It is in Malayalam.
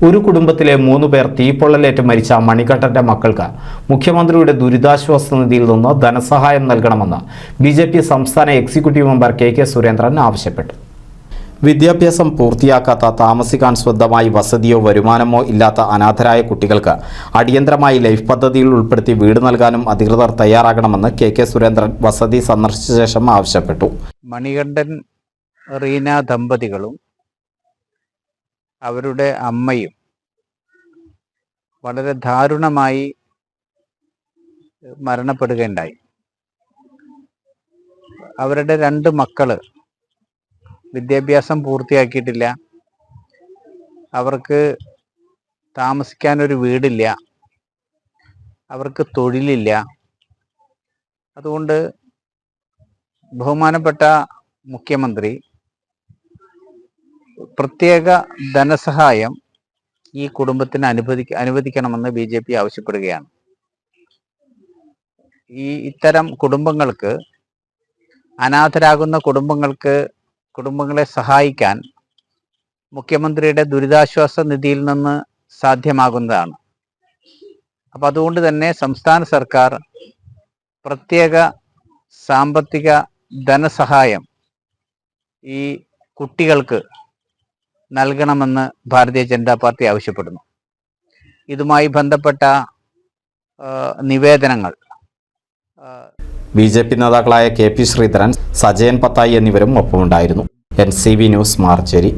ഒരു കുടുംബത്തിലെ 3 പേർ തീപ്പൊള്ളലേറ്റ് മരിച്ച മണികണ്ഠന്റെ മക്കൾക്ക് മുഖ്യമന്ത്രിയുടെ ദുരിതാശ്വാസ നിധിയിൽ നിന്ന് ധനസഹായം നൽകണമെന്ന് ബിജെപി സംസ്ഥാന എക്സിക്യൂട്ടീവ് മെമ്പർ കെ സുരേന്ദ്രൻ ആവശ്യപ്പെട്ടു. വിദ്യാഭ്യാസം പൂർത്തിയാക്കാത്ത, താമസിക്കാൻ സ്വന്തമായി വസതിയോ വരുമാനമോ ഇല്ലാത്ത അനാഥരായ കുട്ടികൾക്ക് അടിയന്തരമായി ലൈഫ് പദ്ധതിയിൽ ഉൾപ്പെടുത്തി വീട് നൽകാനും അധികൃതർ തയ്യാറാകണമെന്ന് കെ സുരേന്ദ്രൻ വസതി സന്ദർശിച്ച ശേഷം ആവശ്യപ്പെട്ടു. മണികണ്ഠൻ റീന ദമ്പതികളും അവരുടെ അമ്മയും വളരെ ദാരുണമായി മരണപ്പെടുകയുണ്ടായി. അവരുടെ 2 മക്കള് വിദ്യാഭ്യാസം പൂർത്തിയാക്കിയിട്ടില്ല, അവർക്ക് താമസിക്കാനൊരു വീടില്ല, അവർക്ക് തൊഴിലില്ല. അതുകൊണ്ട് ബഹുമാനപ്പെട്ട മുഖ്യമന്ത്രി പ്രത്യേക ധനസഹായം ഈ കുടുംബത്തിന് അനുവദിക്കണമെന്ന് ബിജെപി ആവശ്യപ്പെടുകയാണ്. ഇത്തരം കുടുംബങ്ങൾക്ക്, അനാഥരാകുന്ന കുടുംബങ്ങളെ സഹായിക്കാൻ മുഖ്യമന്ത്രിയുടെ ദുരിതാശ്വാസ നിധിയിൽ നിന്ന് സാധ്യമാകുന്നതാണ്. അപ്പം അതുകൊണ്ട് തന്നെ സംസ്ഥാന സർക്കാർ പ്രത്യേക സാമ്പത്തിക ധനസഹായം ഈ കുട്ടികൾക്ക് നൽകണമെന്ന് ഭാരതീയ ജനതാ പാർട്ടി ആവശ്യപ്പെടുന്നു. ഇതുമായി ബന്ധപ്പെട്ട നിവേദനങ്ങൾ ബിജെപി നേതാക്കളായ കെ ശ്രീധരൻ, സജയൻ പത്തായി എന്നിവരും ഒപ്പമുണ്ടായിരുന്നു. NCV news, മാർച്ചേരി.